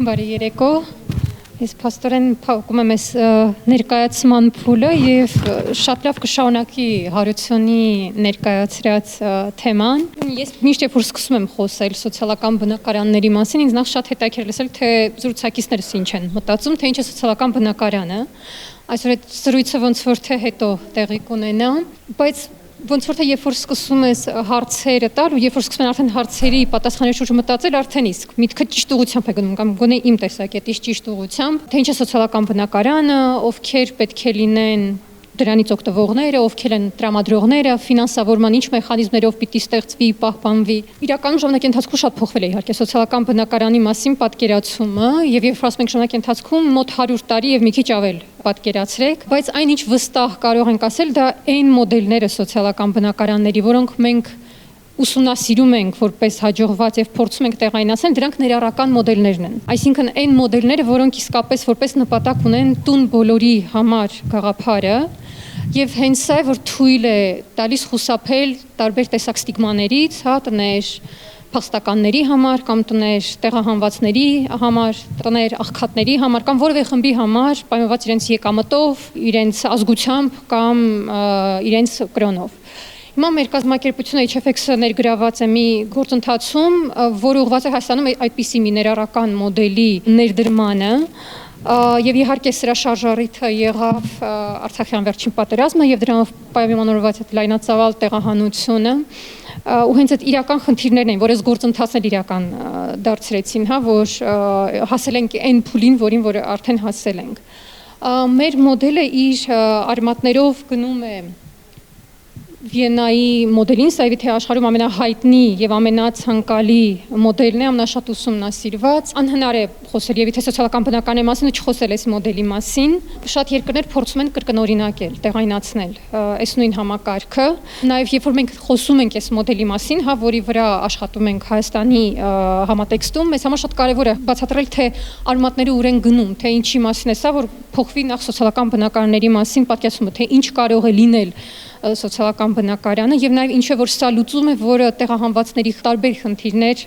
Բարի երեկո, ես փաստորեն փակում եմ այս ներկայացման փուլը եւ շատ լավ կշարունակի Հարությունի ներկայացրած թեման։ Ես միշտ երբ որ սկսում եմ խոսել սոցիալական բնակարանների մասին, ինձ նախ շատ հետաքրքիր լսել, թե զրուցակիցներս ինչ են մտածում, թե ինչ է սոցիալական բնակարանը։ Այսօր այդ զրույցը ոնց որ թե հետո տեղի կունենա, բայց ոնց որ թե երբ որ սկսում ես հարցերը տալ ու երբ որ սկսում են արդեն հարցերի պատասխանների շուրջ մտածել, արդեն իսկ միտքը ճիշտ ուղղությամբ է գնում կամ գոնե իմ տեսակետից ճիշտ ուղղությամբ, թե ինչ է սոցիալական բնակարանը, ովքեր պետք է լինեն դրանից օգտվողները, ովքեր են տրամադրողները, ֆինանսավորման ինչ մեխանիզմներով պիտի ստեղծվի, պահպանվի։ Իրականում ժամանակի ընթացքում շատ փոխվել է իհարկե սոցիալական բնակարանի մասին պատկերացումը, եւ երբ ասում ենք ժամանակի ընթացքում մոտ 100 տարի եւ մի քիչ ավել պատկերացրեք, բայց այնինչ վստահ կարող ենք ասել, դա այն մոդելները սոցիալական բնակարանների, որոնք մենք ուսումնասիրում ենք որպես հաջողված եւ փորձում ենք տեղայնացնել, դրանք ներառական մոդելներն են։ Այսինքն այն մոդելները, որոնք իսկապես որպես նպատակ ունեն տուն բոլորի համար գաղափարը, եւ հենց սա է, որ թույլ է տալիս խուսափել տարբեր տեսակ ստիգմաներից, տներ փախստականների համար կամ տներ տեղահանվածների համար, տներ աղքատների համար կամ որևէ խմբի համար, պայմանված իրենց եկամտով, իրենց ազգությամբ կամ իրենց կրոնով։ Հիմա մեր կազմակերպությունը HFX-ը ներգրաված է մի գործընթացում, որը ուղղված է Հայաստանում այդպիսի մի ներառական մոդելի ներդրմանը, եւ իհարկե սրա շարժառիթը եղավ Արցախյան վերջին պատերազմը եւ դրանով պայմանավորված այդ լայնածավալ տեղահանությունը, ու հենց այդ իրական խնդիրներն են, որ այս գործընթացն իրական դարձրեցին, որ հասել ենք այն փուլին, որին որ արդեն հասել ենք։ Մեր մոդելը իր արմատներով գնում է Վիեննայի մոդելին, սա թե աշխարհում ամենահայտնի եւ ամենացանկալի մոդելն է, ամենաշատ ուսումնասիրված, անհնար է խոսել եւ թե սոցիալական բնական의 մասին ու չխոսել այս մոդելի մասին, շատ երկրներ փորձում են կրկնօրինակել, տեղայնացնել այս նույն համակարգը, նաեւ երբ որ մենք խոսում ենք այս մոդելի մասին, որի վրա աշխատում ենք Հայաստանի համատեքստում, մեզ համար շատ կարեւոր է բացատրել, թե արմատները ուր են գնում, թե ինչի մասին է սա, որ փոխվի նախ սոցիալական բնակարանների մասին պատկերացումը, թե ինչ կարող է լինել սոցիալական բնակարանը եւ նաեւ ինչ է որ սա լուծում է, որը տեղահանվածների տարբեր խնդիրներ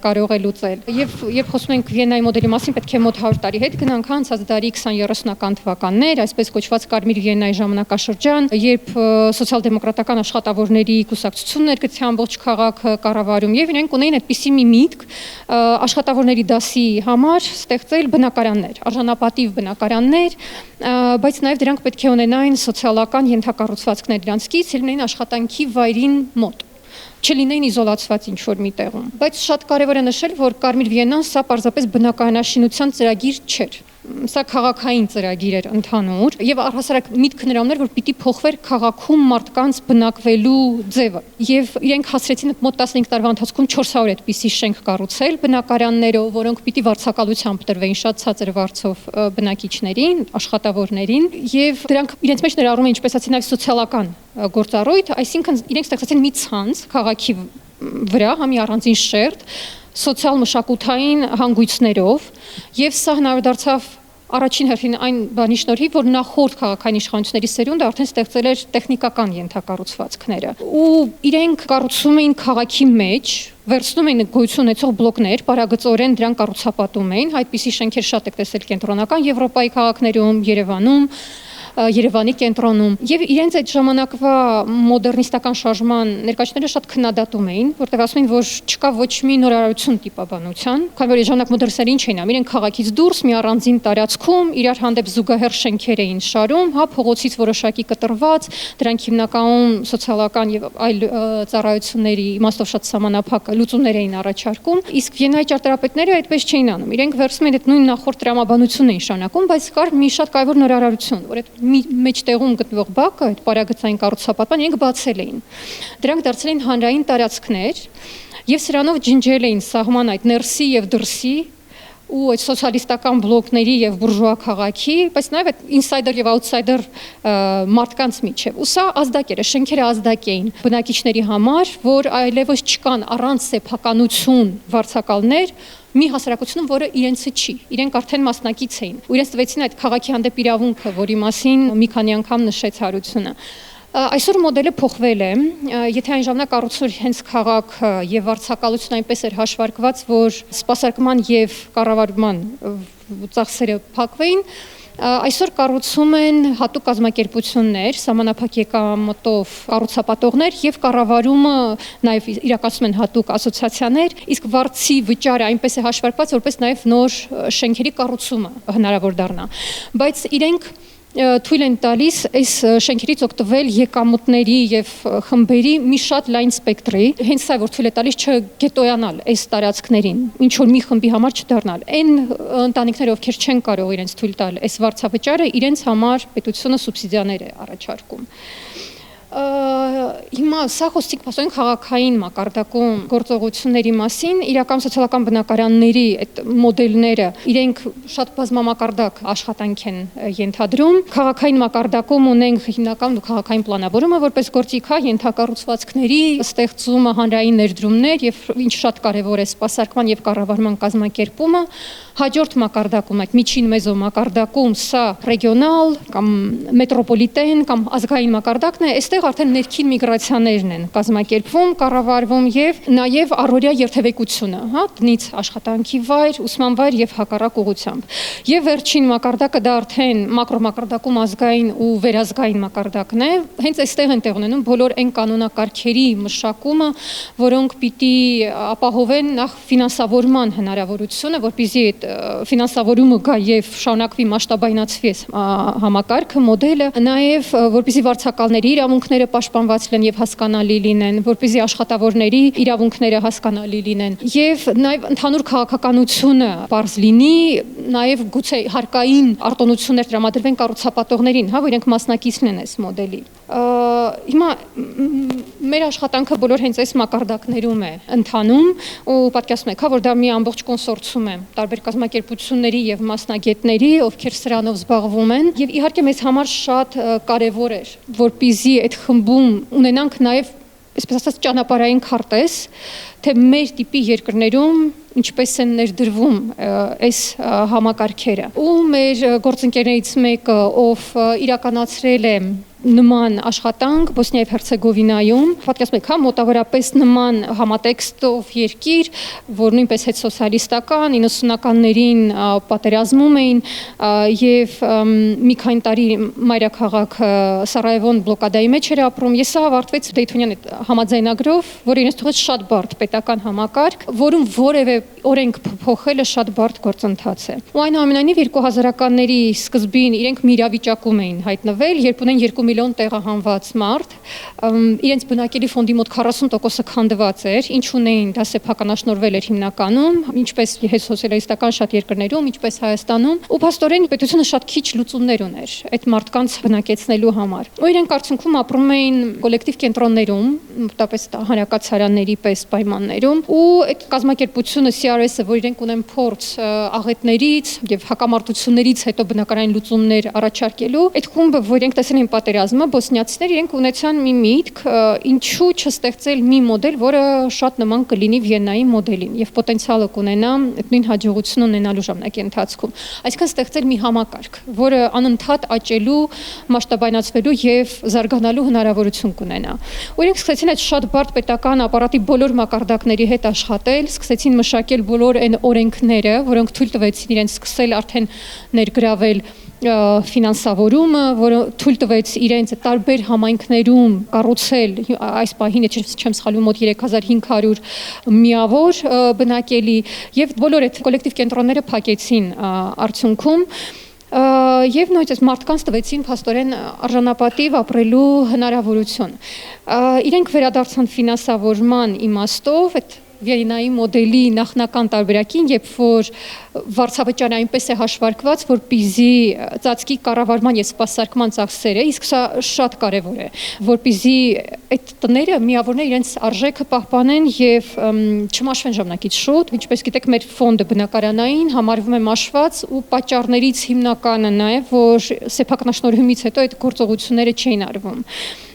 կարող է լուծել։ Եվ երբ խոսում ենք Վիեննայի մոդելի մասին, պետք է մոտ 100 տարի հետ գնանք անցած դարի 20-30-ական թվականներ, այսպես կոչված Կարմիր Վիեննայի ժամանակաշրջան, երբ սոցիալ-դեմոկրատական աշխատավորների կուսակցությունն էր գցի ամբողջ քաղաքը կառավարում եւ իրենք ունեին այդպիսի մի միտք աշխատավորների դասի համար ստեղծել բնակարաններ, արժանապատիվ բնակարաններ, բայց նաեւ դրանք պետք է ունենային սոցիալական ենթակառուցվածքներ դրանցից լինեին աշխատանքի վայրին մոտ, չլինեին իզոլացված ինչ-որ մի տեղում։ Բայց շատ կարևոր է նշել, որ Կարմիր Վիեննան սա պարզապես բնակարանաշինության ծրագիր չէր։ Սա քաղաքային ծրագիր էր ընդհանուր եւ առհասարակ միտքը նրա ուներ, որ պիտի փոխվեր քաղաքում մարդկանց բնակվելու ձևը։ Եվ իրենք հասրեցին մոտ 15 տարվա ընթացքում 400 այդպիսի շենք կառուցել բնակարաններով, որոնք պիտի վարձակալությամբ տրվեին շատ ցածր վարձով բնակիչներին, աշխատավորներին, եւ դրանք իրենց մեջ ներառում են, ինչպես ասեցի, նաեւ սոցիալական գործառույթ, այսինքն իրենք ստեղծեցին մի ցանց քաղաքի վրա, մի առանձին շերտ սոցիալ-մշակութային հանգույցներով եւ սա հնարավոր դարձավ առաջին հերթին այն բանի շնորհիվ, որ նախորդ քաղաքային իշխանությունների սերունդը արդեն ստեղծել էր տեխնիկական ենթակառուցվածքները ու իրենք կառուցում էին քաղաքի մեջ, վերցնում էին գոյություն ունեցող բլոկներ, բարագծորեն դրանք կառուցապատում էին, այդպիսի շենքեր շատ եք տեսել կենտրոնական Եվրոպայի քաղաքներում, Երևանում, Երևանի կենտրոնում եւ իրենց այդ ժամանակվա մոդեռնիստական շարժման ներկայացուցիչները շատ քննադատում էին, որտեղ ասում էին, որ չկա ոչ մի նորարարություն տիպաբանության, քանի որ ժամանակ մոդեռնիստները ինչ էին անում, իրենք քաղաքից դուրս մի առանձին տարածքում իրար հանդեպ զուգահեռ շենքեր էին շարում, փողոցից որոշակի կտրված, դրանք հիմնականում սոցիալական եւ այլ ծառայությունների իմաստով շատ սահմանափակ լուծումներ էին առաջարկում, իսկ Վիեննայի ճարտարապետները այդպես չէին անում, իրենք վերցնում էին այդ նույն նախորդ տրամաբանությունն էին շարունակում, բայց կար մի շատ կարևոր նորարարություն, որ այդ մեջտեղում գտնվող բակը, այդ բարագծային կառուցապատման իրենք բացել էին։ Դրանք դարձել էին հանրային տարածքներ եւ սրանով ջնջել էին սահման այդ ներսի եւ դրսի ու այդ սոցիալիստական բլոկների եւ բուրժուա քաղաքի, բայց նաեւ այդ ինսայդեր եւ աութսայդեր մարդկանց միջեւ։ Ու սա ազդակ էր, շենքերը ազդակ էին բնակիչների համար, որ այլևս չկան առանց սեփականություն վարձակալներ մի հասարակությունում, որը իրենցը չի, իրենք արդեն մասնակից էին, ու իրենց տվեցին այդ քաղաքի հանդեպ իրավունքը, որի մասին մի քանի անգամ նշեց Հարությունը։ Այսօր մոդելը փոխվել է, եթե այն ժամանակ կառուցվոր հենց քաղաքը եւ վարձակալությունը այնպես էր հաշվարկված, որ սպասարկման եւ կառավարման ծախսերը փակվեին, այսօր կառուցում են հատուկ կազմակերպություններ, սահմանափակ եկամտով կառուցապատողներ եւ կառավարումը նաեւ իրականացնում են հատուկ ասոցիացիաներ, իսկ վարձի վճարը այնպես է հաշվարկված, որպես նաեւ նոր շենքերի կառուցումը հնարավոր դառնա, բայց իրենք թույլ են տալիս այս շենքերից օգտվել եկամուտների եւ խմբերի մի շատ լայն սպեկտրի, հենց սա որ թույլ է տալիս չգետոյանալ այս տարածքներին, ինչ որ մի խմբի համար չդառնալ։ Այն ընտանիքները, ովքեր չեն կարող իրենց թույլ տալ այս վարձավճարը, իրենց համար պետությունը սուբսիդիաներ է առաջարկում։ Հիմա սա խոսք փաստորեն քաղաքային մակարդակում գործողությունների մասին, իրական սոցիալական բնակարանների այդ մոդելները իրենք շատ բազմամակարդակ աշխատանք են ենթադրում։ Քաղաքային մակարդակում ունենք հիմնական քաղաքային պլանավորումը որպես գործիք, ենթակառուցվածքների ստեղծումը, հանրային ներդրումներ եւ ինչ շատ կարեւոր է սպասարկման եւ կառավարման կազմակերպումը։ Հաջորդ մակարդակում, այդ միջին մեզո մակարդակում սա ռեգիոնալ կամ մետրոպոլիտեն կամ ազգային մակարդակն է, այստեղ արդեն ներքին միգրացիաներն են կազմակերպվում, կառավարվում եւ նաեւ առօրյա երթևեկությունը, տնից աշխատանքի վայր, ուսման վայր եւ հակառակ ուղղությամբ։ Եվ վերջին մակարդակը դա արդեն մակրո մակարդակում ազգային ու վերազգային մակարդակն է, հենց այստեղ են տեղ ունենում բոլոր այն կանոնակարգերի մշակումը, որոնք պիտի ապահովեն նախ ֆինանսավորման հնարավորությունը, որպեսզի ֆինանսավորումը գա եւ շարունակվի մասշտաբայնացվի համակարգը, մոդելը, նաեւ որպեսզի վարձակալների իրավունքները պաշտպանված լինեն եւ հասկանալի լինեն, որպեսզի աշխատավորների իրավունքները հասկանալի լինեն եւ նաեւ ընդհանուր քաղաքականությունը բարձ լինի, նաեւ գուցե հարկային արտոնություններ տրամադրվեն կառուցապատողներին, որ իրենք մասնակիցն են այս մոդելի։ Հիմա մեր աշխատանքը բոլոր հենց այս մակարդակներում է ընթանում ու պատկերացնում եք, որ դա մի ամբողջ կոնսորցիում է տարբեր կազմակերպությունների եւ մասնագետների, ովքեր սրանով զբաղվում են եւ իհարկե մեզ համար շատ կարեւոր էր, որպեսզի այդ խմբում ունենանք նաեւ այսպես ասած ճանապարհային քարտեզ, թե մեր տիպի երկրներում ինչպես են ներդրվում այս համակարգերը։ Ու մեր գործընկերներից մեկը, ով իրականացրել է նման աշխատանք Բոսնիա եւ Հերցեգովինայում, պատկերացնում եք, մոտավորապես նման համատեքստով երկիր, որ նույնպես հետ սոցիալիստական 90-ականներին պատերազմում էին եւ մի քանի տարի մայրաքաղաքը Սարայևոն բլոկադայի մեջ էր ապրում։ Ես սա ավարտվեց Դեյթոնյան համաձայնագրով, որը ինձ թվաց շատ բարդ պետական համակարգ, որում որևէ օրենք փոխելը շատ բարդ գործընթաց է։ Ու այնուամենայնիվ 2000-ականների սկզբին իրենք մի իրավիճակում էին հայտնվել, երբ ունեն 2 միլիոն տեղահանված մարդ, իրենց բնակելի ֆոնդի մոտ 40%-ը քանդված էր, ինչ ունեին, դա սեփականաշնորհվել էր հիմնականում, ինչպես հետ սոցիալիստական շատ երկրներում, ինչպես Հայաստանում, ու փաստորեն պետությունը շատ քիչ լուծումներ ուներ այդ մարդկանց բնակեցնելու համար։ Ու իրենք արդյունքում ապրում էին կոլեկտիվ կենտրոններում, մոտավորապես հանրակացարանների պես պայմաններում, ու այդ կազմակերպությունը CRS-ը, որ իրենք ունեն փորձ աղետներից եւ հակամարտություններից հետո բնակարային լուծումներ առաջարկելու, այդ խումբը, որ իրենք տեսել են պատերազմը, բոսնիացիներ իրենք ունեցան մի միտք, ինչու չստեղծել մի մոդել, որը շատ նման կլինի Վիեննայի մոդելին եւ պոտենցիալը կունենա այդ նույն հաջողությունը ունենալու ժամանակի ընթացքում։ Այսինքն ստեղծել մի համակարգ, որը անընդհատ աճելու, մասշտաբայնացվելու եւ զարգանալու հնարավորություն կունենա։ Ու իրենք սկսեցին այդ շատ բարդ պետական ապարատի բոլոր մակարդակների հետ աշխատել, սկսեցին մշակել բոլոր այն օրենքները, որոնք թույլ տվեցին իրենց սկսել արդեն ներգրավել ֆինանսավորումը, որը թույլ տվեց իրենց տարբեր համայնքներում կառուցել այս պահին, չեմ սխալվում, մոտ 3500 միավոր բնակելի եւ բոլոր այդ կոլեկտիվ կենտրոնները փակեցին արդյունքում եւ նույնպես մարդկանց տվեցին փաստորեն արժանապատիվ ապրելու հնարավորություն։ Իրենք վերադարձան ֆինանսավորման իմաստով այդ Վիեննայի մոդելի նախնական տարբերակին, երբ որ վարձավճարը այնպես է հաշվարկված, որպեսզի ծածկի կառավարման եւ սպասարկման ծախսերը, իսկ սա շատ կարեւոր է, որպեսզի այդ տները միավորները իրենց արժեքը պահպանեն եւ չմաշվեն ժամանակից շուտ, ինչպես գիտեք, մեր ֆոնդը բնակարանային համարվում է մաշված ու պատճառներից հիմնականը նաեւ, որ սեփականաշնորհումից հետո այդ գործողությունները չէին արվում։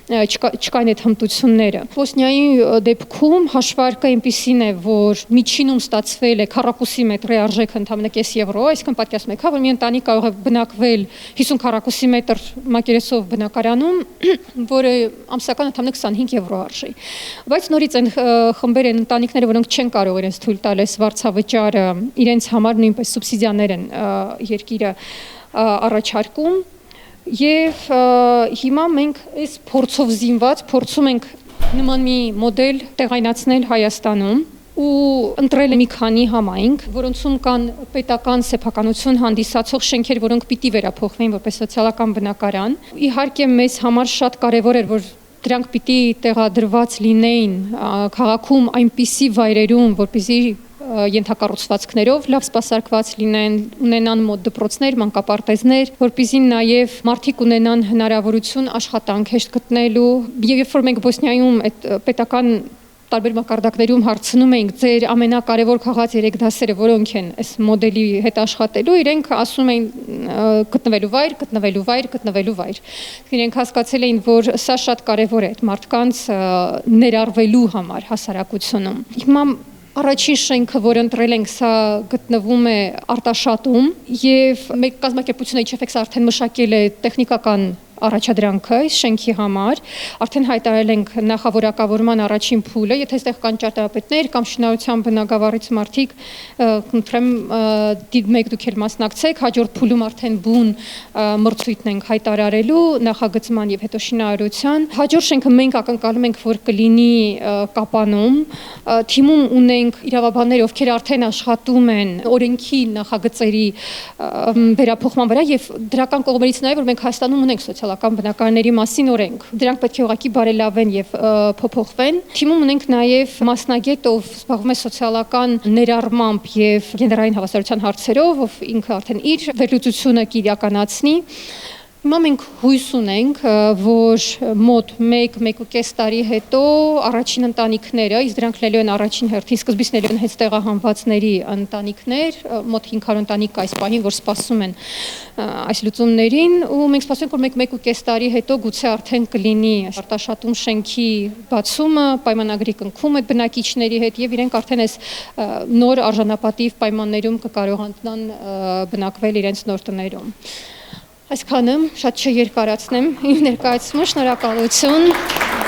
չկային այդ հմտությունները։ Բոսնիայի դեպքում հաշվարկը այնպիսին է, որ միջինում ստացվել է քառակուսի մետրի արժեքը ընդամենը կես եվրո, այսինքն պատկերացնում եք, որ մի ընտանիք կարող է բնակվել 50 քառակուսի մետր մակերեսով բնակարանում, որը ամսական ընդամենը 25 եվրո արժի։ Բայց նորից այն խմբեր են ընտանիքները, որոնք չեն կարող իրենց թույլ տալ այս վարձավճարը, իրենց համար նույնպես սուբսիդիաներ են երկիրը առաջարկում։ Եվ հիմա մենք այս փորձով զինված փորձում ենք նման մի մոդել տեղայնացնել Հայաստանում ու ընտրել մի քանի համայնք, որոնցում կան պետական սեփականություն հանդիսացող շենքեր, որոնք պիտի վերափոխվեն որպես սոցիալական բնակարան։ Իհարկե մեզ համար շատ կարևոր էր, որ դրանք պիտի տեղադրված լինեին քաղաքում այնպիսի վայրերում, որպեսզի ենթակառուցվածքներով լավ սպասարկված լինեն, ունենան մոտ դպրոցներ, մանկապարտեզներ, որպեսզի նաև մարդիկ ունենան հնարավորություն աշխատանք հեշտ գտնելու։ Եվ երբ որ մենք Բոսնիայում այդ պետական տարբեր մակարդակներում հարցնում ենք ձեր ամենակարևոր քաղաց 3 դասերը որոնք են այս մոդելի հետ աշխատելու, իրենք ասում են գտնվելու վայր։ Իրենք հասկացել էին, որ սա շատ կարևոր է այդ մարդկանց ներառվելու համար հասարակությունում։ Հիմա առաջին շենքը, որ ընտրել ենք, սա գտնվում է Արտաշատում եւ մեկ կազմակերպությունը HFX արդեն մշակել է տեխնիկական առաջադրանքը շենքի համար, արդեն հայտարարել ենք նախավորակավորման առաջին փուլը, եթե այստեղ կան ճարտարապետներ կամ շինարարության բնագավառից մարդիկ, խնդրեմ մեկ դուք էլ մասնակցեք, հաջորդ փուլում արդեն բուն մրցույթն ենք հայտարարելու նախագծման եւ հետո շինարարության։ Հաջորդ շենքը մենք ակնկալում ենք, որ կլինի Կապանում, թիմում ունենք իրավաբաններ, ովքեր արդեն աշխատում են օրենքի նախագծերի վերափոխման վրա եւ դրական կողմերից նաեւ որ մենք Հայաստանում ունենք սոցիալական բնակարանների մասին օրենք։ Դրանք պետք է ուղղակի բարելավեն եւ փոփոխվեն։ Թիմում ունենք նաեւ մասնագետ, ով զբաղվում է սոցիալական ներառմամբ եւ գենդերային հավասարության հարցերով, ով ինքը արդեն իր վերլուծությունը կիրականացնի։ Հիմա մենք հույս ունենք, որ մոտ 1-1.5 տարի հետո առաջին ընտանիքները, իսկ դրանք լելու են առաջին հերթին, սկզբից լելու են հենց տեղահանվածների ընտանիքներ, մոտ 500 ընտանիք կա այս պահին, որ սպասում են այս լուծումներին, ու մենք սպասում ենք, որ 1-1.5 տարի հետո գուցե արդեն կլինի Արտաշատում շենքի բացումը, պայմանագրի կնքում այդ բնակիչների հետ եւ իրենք արդեն այս նոր արժանապատիվ պայմաններում կկարողանան բնակվել իրենց նոր տներում։ Այսքանը, շատ չերկարացնեմ իմ ներկայացումը, շնորհակալություն։